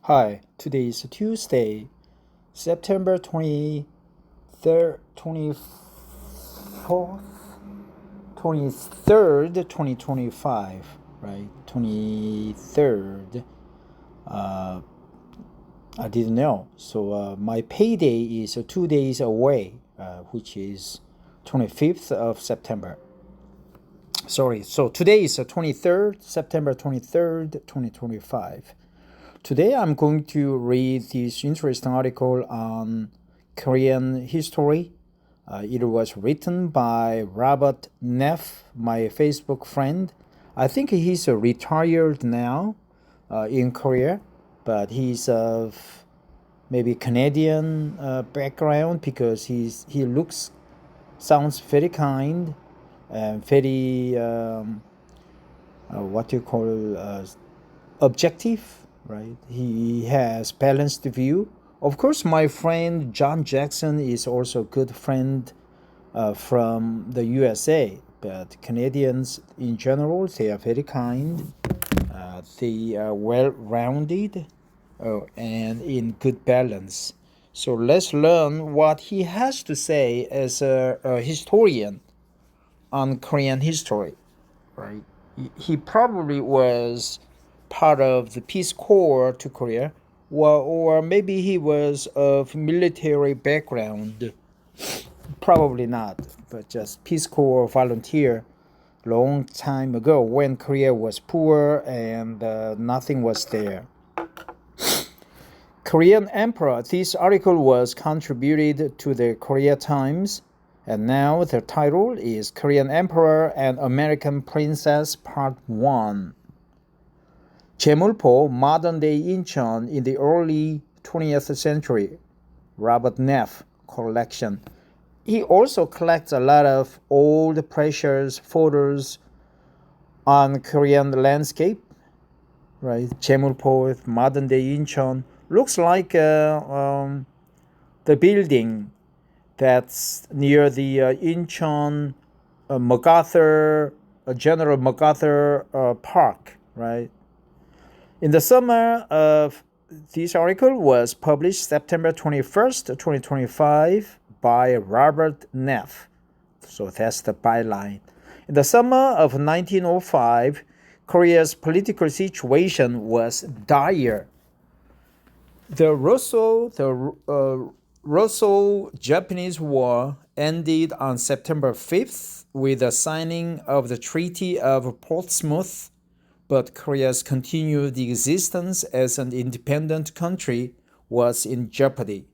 Hi, today is Tuesday, September 23rd, 24th, 23rd, 2025, right? 23rd. Uh, I didn't know. So my payday is 2 days away, which is 25th of September. Sorry, so today is 23rd, September 23rd, 2025. Today I'm going to read this interesting article on Korean history. It was written by Robert Neff, my Facebook friend. I think he's retired now in Korea, but he's of maybe Canadian background because sounds very kind and very what you call objective, right? He has balanced view. Of course, my friend John Jackson is also a good friend from the USA, but Canadians in general, they are very kind. They are well-rounded and in good balance. So let's learn what he has to say as a historian on Korean history, right? He probably was part of the Peace Corps to Korea, or maybe he was of military background. Probably not, but just Peace Corps volunteer long time ago when Korea was poor and nothing was there. Korean Emperor. This article was contributed to the Korea Times, and now the title is Korean Emperor and American Princess Part 1. Jaemulpo, modern-day Incheon in the early 20th century, Robert Neff collection. He also collects a lot of old precious photos on Korean landscape, right? Jaemulpo, modern-day Incheon, looks like the building that's near the Incheon General MacArthur Park, right? In the summer of this article was published September 21st, 2025 by Robert Neff. So that's the byline. In the summer of 1905, Korea's political situation was dire. The Russo-Japanese War ended on September 5th with the signing of the Treaty of Portsmouth, but Korea's continued existence as an independent country was in jeopardy.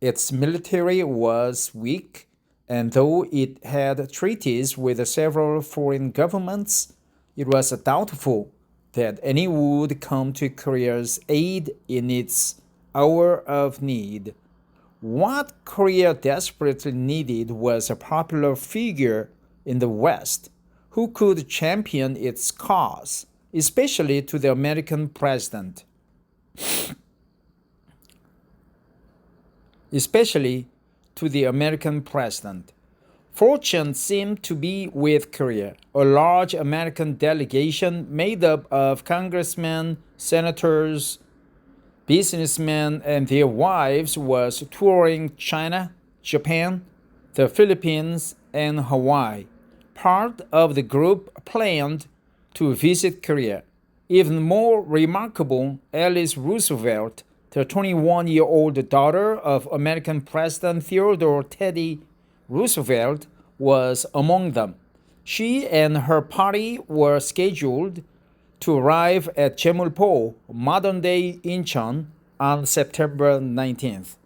Its military was weak, and though it had treaties with several foreign governments, it was doubtful that any would come to Korea's aid in its hour of need. What Korea desperately needed was a popular figure in the West who could champion its cause, especially to the American president. Fortune seemed to be with Korea. A large American delegation made up of congressmen, senators, businessmen, and their wives was touring China, Japan, the Philippines, and Hawaii. Part of the group planned to visit Korea. Even more remarkable, Alice Roosevelt, the 21-year-old daughter of American President Theodore Teddy Roosevelt, was among them. She and her party were scheduled to arrive at Jaemulpo, modern-day Incheon, on September 19th.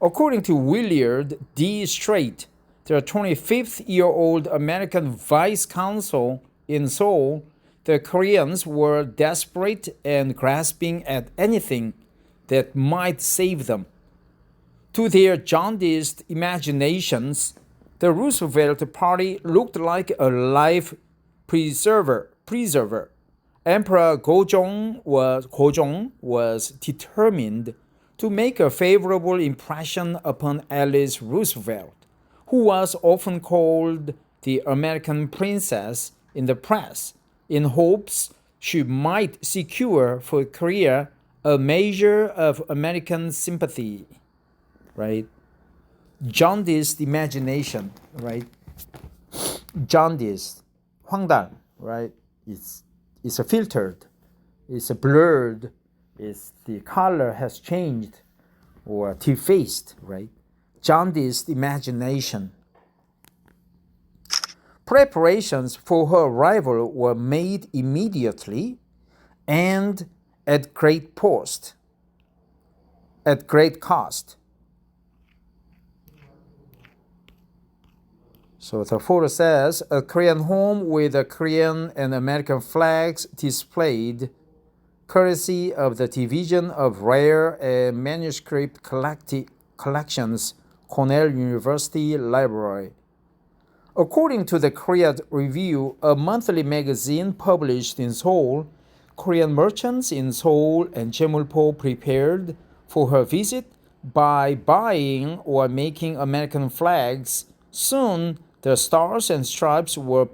According to Willard D. Strait, the 25-year-old American vice consul in Seoul, the Koreans were desperate and grasping at anything that might save them. To their jaundiced imaginations, the Roosevelt party looked like a life preserver. Emperor Gojong was determined to make a favorable impression upon Alice Roosevelt, who was often called the American Princess in the press, in hopes she might secure for Korea a measure of American sympathy, right? Jaundiced imagination, right? Jaundiced, 황달, right? It's a filtered, it's a blurred, it's the color has changed or defaced, right? Jaundiced imagination. Preparations for her arrival were made immediately and at great cost. So the photo says a Korean home with a Korean and American flags displayed, courtesy of the Division of Rare and Manuscript Collections, Cornell University Library. According to the Korea Review, a monthly magazine published in Seoul, Korean merchants in Seoul and Jeolpo prepared for her visit by buying or making American flags. Soon, the stars and stripes were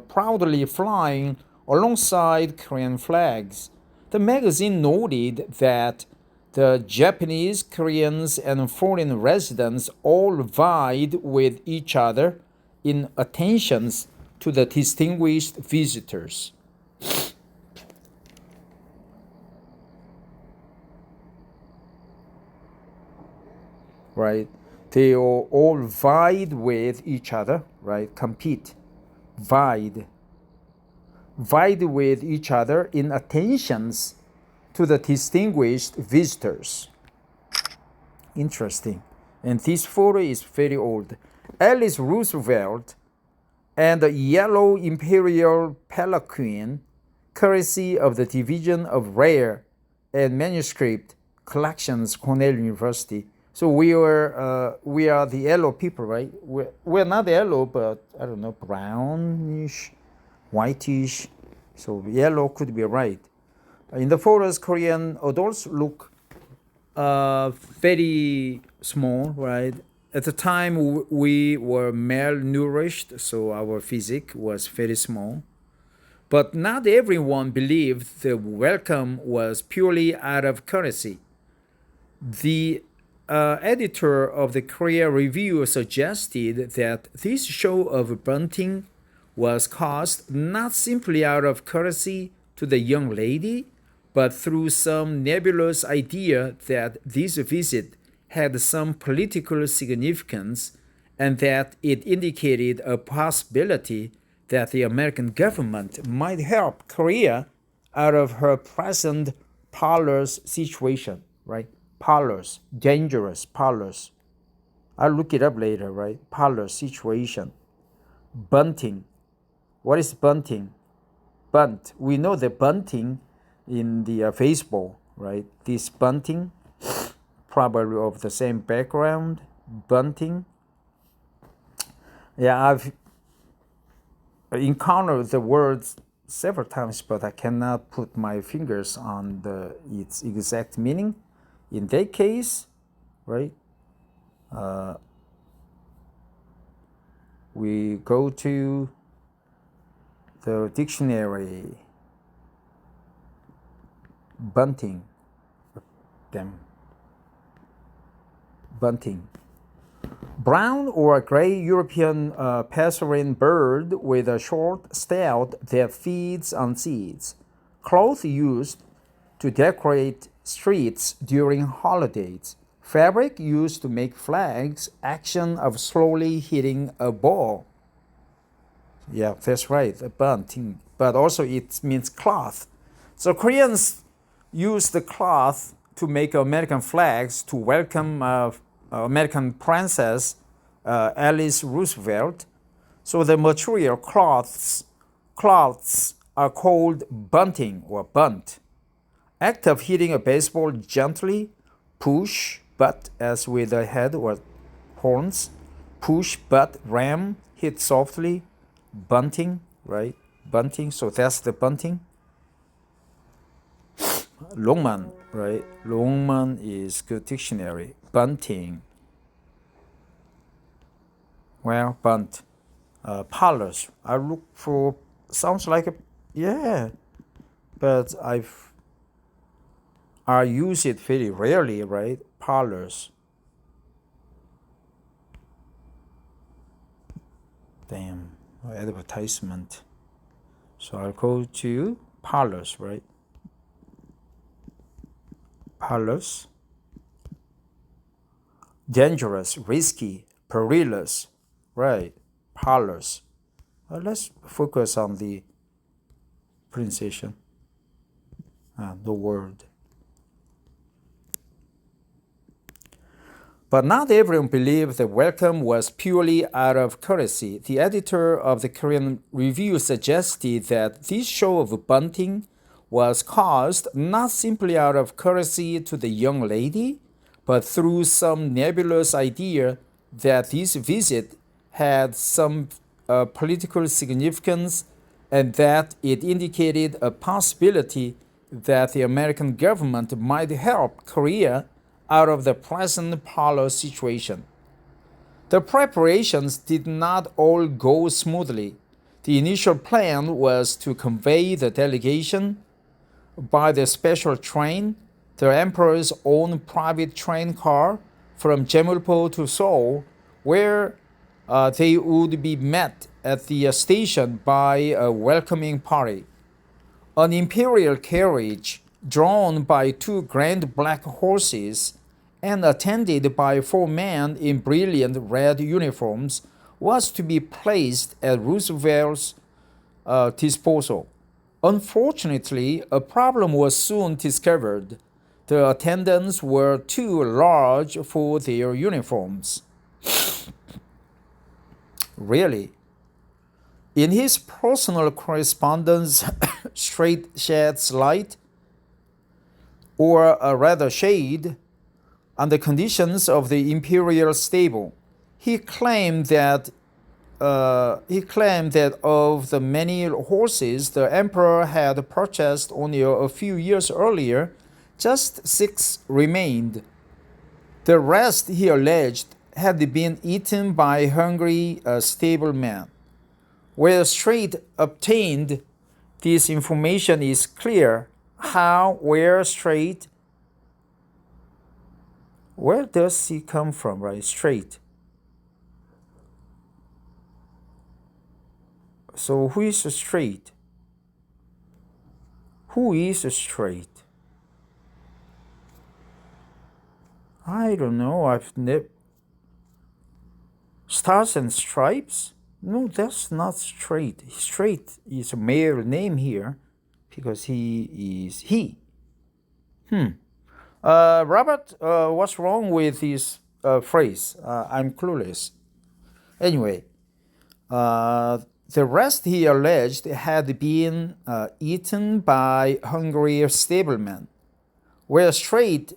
proudly flying alongside Korean flags. The magazine noted that the Japanese, Koreans, and foreign residents all vied with each other in attentions to the distinguished visitors. Right? They all vied with each other, right? Compete, vied with each other in attentions to the distinguished visitors. Interesting. And this photo is very old. Alice Roosevelt and the yellow imperial Palanquin, courtesy of the Division of Rare and Manuscript Collections, Cornell University. So we are the yellow people, right? We're not yellow, but I don't know, brownish, whitish. So yellow could be right. In the photos, Korean adults look very small, right? At the time, we were malnourished, so our physique was very small. But not everyone believed the welcome was purely out of courtesy. The editor of the Korea Review suggested that this show of bunting was caused not simply out of courtesy to the young lady, but through some nebulous idea that this visit had some political significance and that it indicated a possibility that the American government might help Korea out of her present parlous situation, right? Parlous, dangerous parlous. I'll look it up later, right? Parlous situation. Bunting. What is bunting? Bunt. We know the bunting in the baseball, right? This bunting, probably of the same background. Bunting. Yeah, I've encountered the words several times, but I cannot put my fingers on its exact meaning. In that case, right, we go to the dictionary. Bunting. Bunting. Brown or gray European passerine bird with a short snout that feeds on seeds. Cloth used to decorate streets during holidays. Fabric used to make flags. Action of slowly hitting a ball. Yeah, that's right, a bunting. But also it means cloth. So Koreans use the cloth to make American flags to welcome American Princess Alice Roosevelt. So the material cloths are called bunting or bunt. Act of hitting a baseball gently, push, butt as with a head or horns, push, butt, ram, hit softly, bunting, right? Bunting, so that's the bunting. Longman, right? Longman is good dictionary. Bunting. Well, bunt. Parlors. I look for, sounds like a, yeah. But are used very rarely, right? Parlors. Damn, advertisement. So I'll go to parlors, right? Parlors. Dangerous, risky, perilous, right? Parlors. Let's focus on the pronunciation, the word. But not everyone believed the welcome was purely out of courtesy. The editor of the Korean Review suggested that this show of bunting was caused not simply out of courtesy to the young lady, but through some nebulous idea that this visit had some political significance and that it indicated a possibility that the American government might help Korea out of the present parlor situation. The preparations did not all go smoothly. The initial plan was to convey the delegation by the special train, the emperor's own private train car, from Jeonbuk to Seoul, where they would be met at the station by a welcoming party. An imperial carriage drawn by 2 grand black horses and attended by 4 men in brilliant red uniforms was to be placed at Roosevelt's disposal. Unfortunately, a problem was soon discovered. The attendants were too large for their uniforms. Really? In his personal correspondence, Straight sheds light, or rather shade, on the conditions of the imperial stable. He claimed that of the many horses the emperor had purchased only a few years earlier, just 6 remained. The rest, he alleged, had been eaten by hungry stablemen. Where Strait obtained this information is clear. How, where Strait, where does he come from, right? Strait. So who is Strait? Who is Strait? I don't know. I've never. Stars and Stripes? No, that's not Strait. Strait is a male name here because he is he. Robert, what's wrong with this phrase? I'm clueless. Anyway, the rest, he alleged, had been eaten by hungry stablemen. Where Strait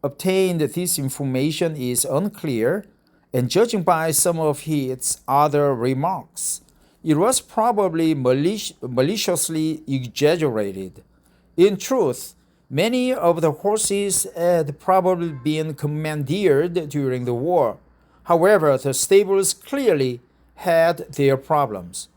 obtained this information is unclear, and judging by some of his other remarks, it was probably maliciously exaggerated. In truth, many of the horses had probably been commandeered during the war. However, the stables clearly had their problems.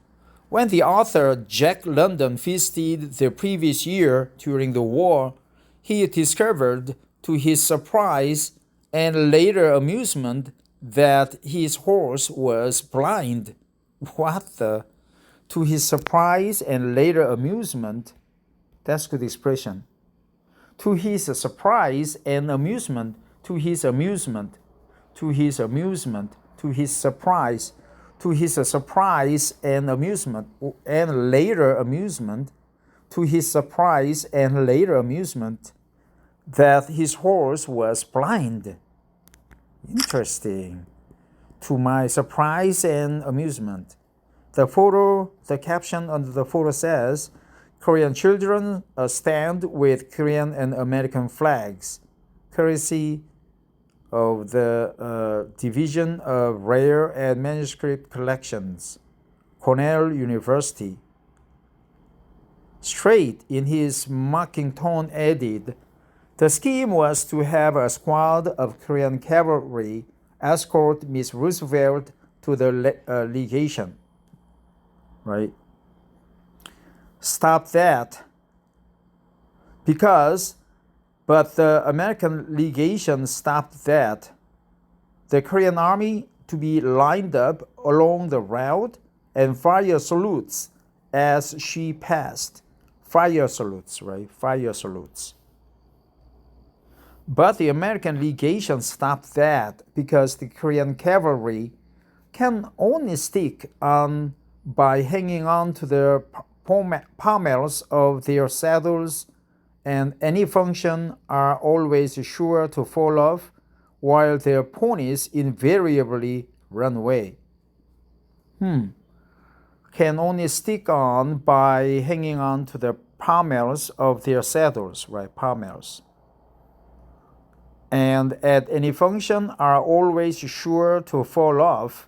When the author Jack London visited the previous year during the war, he discovered, to his surprise and later amusement, that his horse was blind. What the? To his surprise and later amusement, that's good expression. To his surprise and amusement, to his amusement, to his amusement, to his surprise and amusement, and later amusement, to his surprise and later amusement, that his horse was blind. Interesting. To my surprise and amusement. The caption under the photo says, Korean children stand with Korean and American flags, courtesy of the Division of Rare and Manuscript Collections, Cornell University. Strait, in his mocking tone, added, the scheme was to have a squad of Korean cavalry escort Miss Roosevelt to the legation. Right? Stop that. But But the American legation stopped that. The Korean army to be lined up along the route and fire salutes as she passed. Fire salutes, right? Fire salutes. But the American legation stopped that because the Korean cavalry can only stick on by hanging on to the pommels of their saddles, and any function are always sure to fall off, while their ponies invariably run away. Can only stick on by hanging on to the pommels of their saddles, right? Pommels. And at any function are always sure to fall off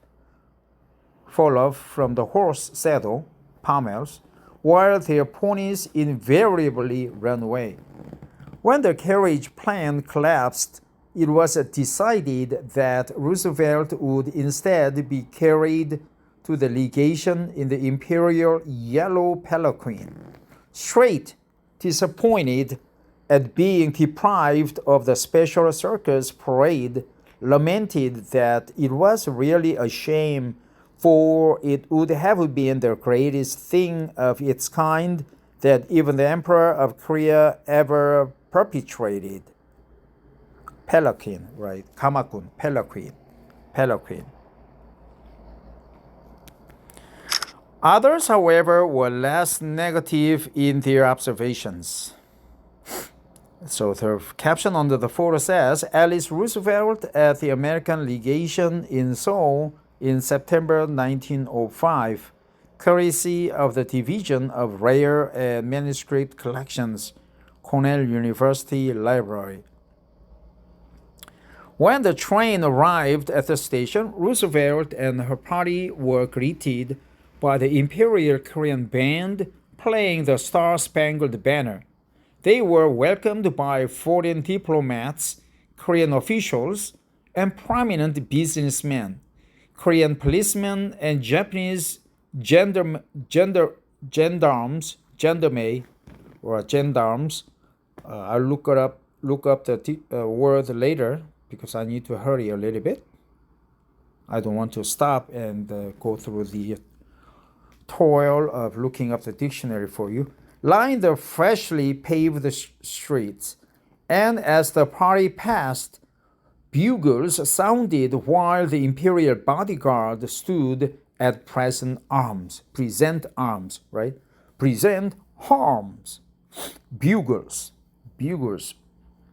from the horse saddle, pommels, while their ponies invariably run away. When the carriage plan collapsed, it was decided that Roosevelt would instead be carried to the legation in the imperial yellow palanquin. Straight, disappointed at being deprived of the special circus parade, lamented that it was really a shame, for it would have been the greatest thing of its kind that even the Emperor of Korea ever perpetrated. Palanquin, right? Kamakun, Palanquin. Others, however, were less negative in their observations. So the caption under the photo says, Alice Roosevelt at the American legation in Seoul in September 1905, courtesy of the Division of Rare and Manuscript Collections, Cornell University Library. When the train arrived at the station, Roosevelt and her party were greeted by the Imperial Korean Band playing the Star-Spangled Banner. They were welcomed by foreign diplomats, Korean officials, and prominent businessmen, Korean policemen, and Japanese gendarmes. I'll look up the word later because I need to hurry a little bit. I don't want to stop and go through the toil of looking up the dictionary for you. Lined the freshly paved streets, and as the party passed, bugles sounded while the imperial bodyguard stood at present arms, right? Present arms. Bugles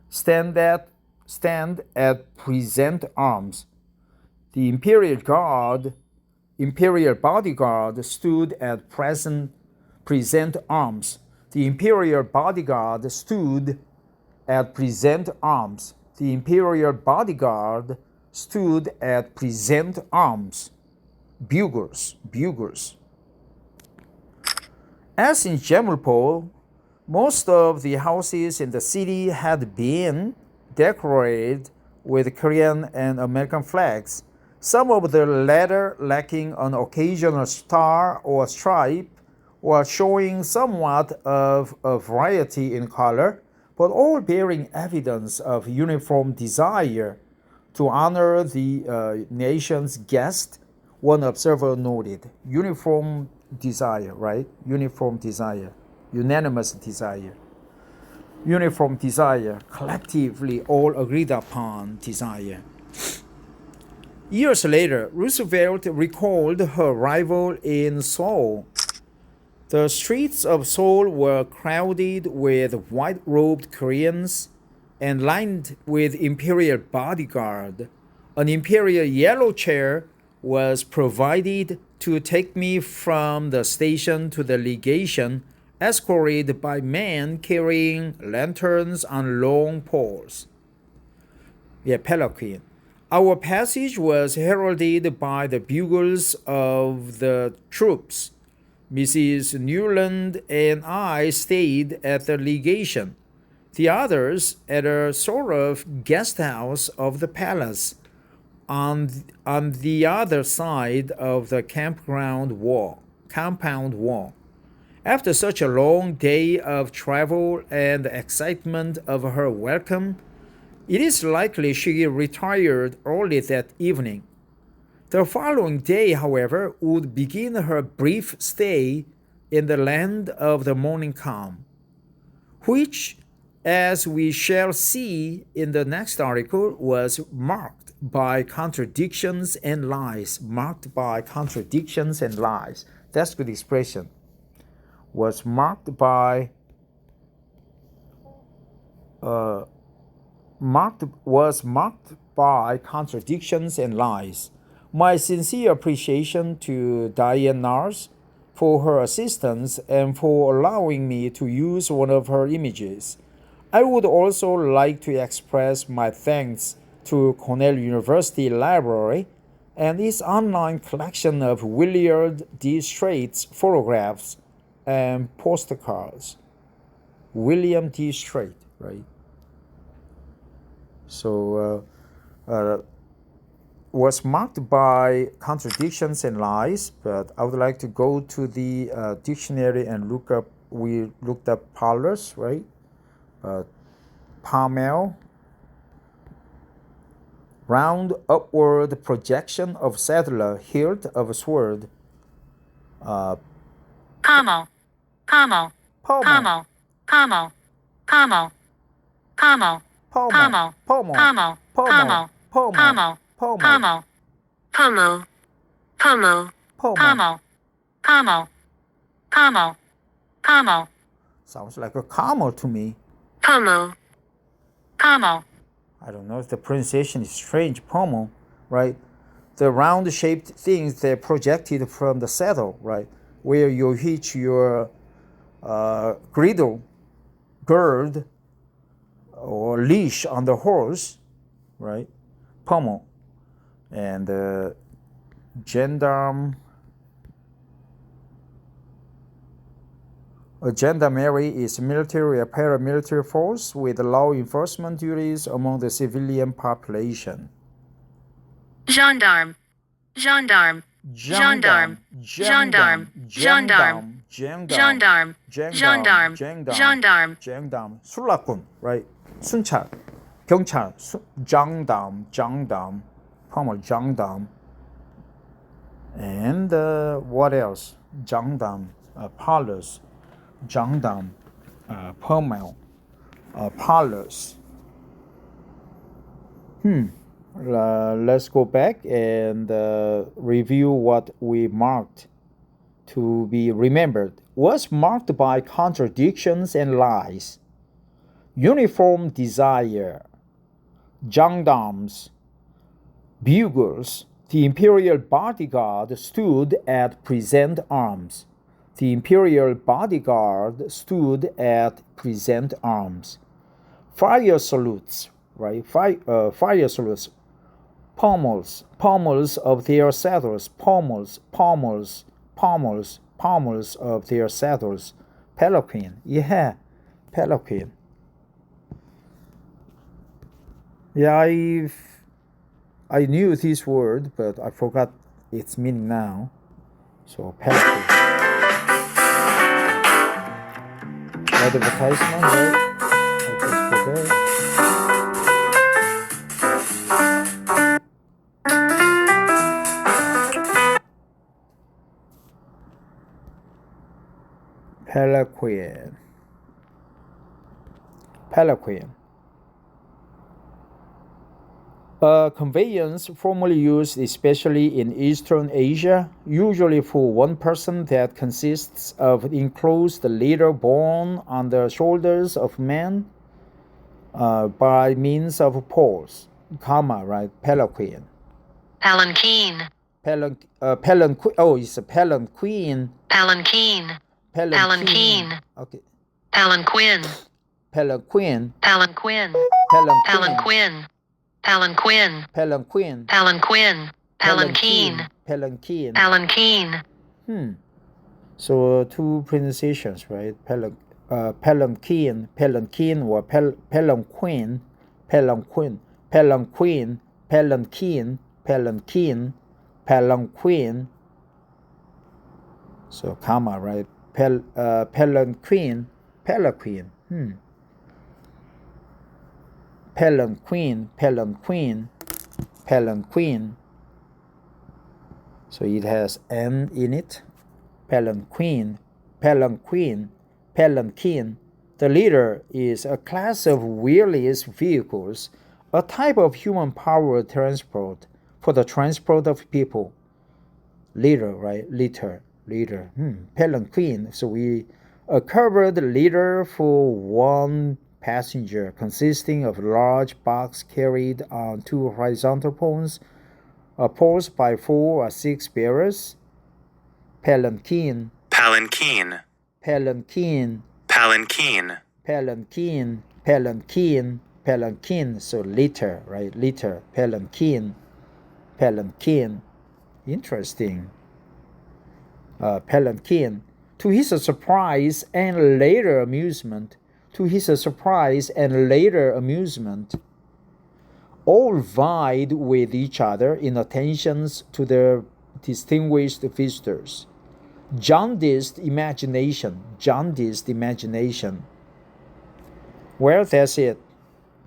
stand at present arms. The imperial bodyguard stood at present arms. The imperial bodyguard stood at present arms. The imperial bodyguard stood at present arms. Bugles. As in Jamalpur, most of the houses in the city had been decorated with Korean and American flags, some of the latter lacking an occasional star or stripe, or showing somewhat of a variety in color, but all bearing evidence of uniform desire to honor the nation's guest, one observer noted. Uniform desire, right? Uniform desire. Unanimous desire. Uniform desire. Collectively all agreed upon desire. Years later, Roosevelt recalled her arrival in Seoul. The streets of Seoul were crowded with white-robed Koreans and lined with imperial bodyguard. An imperial yellow chair was provided to take me from the station to the legation, escorted by men carrying lanterns on long poles. Palanquin. Our passage was heralded by the bugles of the troops. Mrs. Newland and I stayed at the legation, the others at a sort of guest house of the palace on the other side of the compound wall. After such a long day of travel and the excitement of her welcome, it is likely she retired early that evening. The following day, however, would begin her brief stay in the land of the morning calm, which, as we shall see in the next article, was marked by contradictions and lies. Marked by contradictions and lies. That's a good expression. Was marked by marked by contradictions and lies. My sincere appreciation to Diane Nars for her assistance and for allowing me to use one of her images. I would also like to express my thanks to Cornell University Library and its online collection of Willard D. Strait's photographs and postcards. William D. Strait, right? So, was marked by contradictions and lies, but I would like to go to the dictionary and we looked up parlors, right? Palmel, round upward projection of saddler, hilt of a sword. Pommel, pommel, pommel, pommel, pommel, pommel, pommel, pommel, pommel, pommel, pommel, pommel, pommel, pommel, pommel, pommel, pommel. Sounds like a camel to me. Pommel, pommel. I don't know if the pronunciation is strange. Pommel, right? The round-shaped things that projected from the saddle, right? Where you hitch your gird, or leash on the horse, right? Pommel. And gendarme. A gendarmerie is military or paramilitary force with law enforcement duties among the civilian population. Gendarme, gendarme, gendarme, gendarme, gendarme, gendarme, gendarme, gendarme. gendarme. 술락군, right? 순찰, 경찰, gendarme, pommel, gendarme. And what else? Gendarme, parlors. Gendarme, pommel, parlors. Let's go back and review what we marked to be remembered. Was marked by contradictions and lies. Uniform desire. Gendarmes, bugles. The imperial bodyguard stood at present arms. The imperial bodyguard stood at present arms. Fire salutes, right? Fire salutes. Pommels of their saddles. Pommels of their saddles. Palanquin, yeah, palanquin. Yeah, I knew this word, but I forgot its meaning now. So palanquin. Advertisement, right? Palanquin. A conveyance formerly used especially in Eastern Asia, usually for one person that consists of enclosed litter borne on the shoulders of men by means of poles, right? Palanquin. Palanquin. Palanquin. Oh, it's a palanquin. Palanquin. Palanquin. Okay. Palanquin. Palanquin. Palanquin. Palanquin. Palanquin. Palanquin. Palanquin. Palanquin. Palanquin. Palanquin. So two pronunciations, right? Palanquin, palanquin, or palanquin, palanquin, palanquin, palanquin, palanquin, palanquin. So comma, right? Palanquin. Palanquin. So it has N in it. Palanquin. The leader is a class of wheelless vehicles, a type of human-powered transport for the transport of people. Leader, right? Leader. Palanquin. So a covered leader for one passenger, consisting of a large box carried on two horizontal poles by 4 or 6 bearers. Palanquin. So litter, right? Litter. Palanquin. Interesting. Palanquin. To his surprise and later amusement, all vied with each other in attentions to their distinguished visitors. Jaundiced imagination. Well, that's it.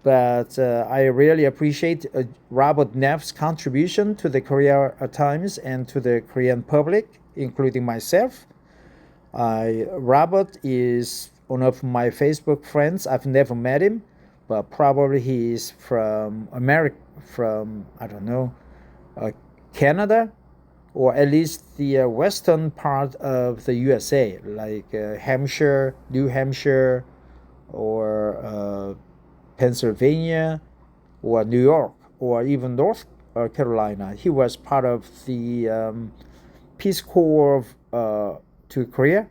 But I really appreciate Robert Neff's contribution to the Korea Times and to the Korean public, including myself. Robert is one of my Facebook friends. I've never met him, but probably he is from America, Canada, or at least the western part of the USA, like Hampshire, New Hampshire, or Pennsylvania, or New York, or even North Carolina. He was part of the Peace Corps to Korea.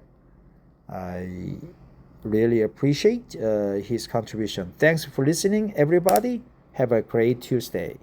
I really appreciate his contribution. Thanks for listening, everybody. Have a great Tuesday.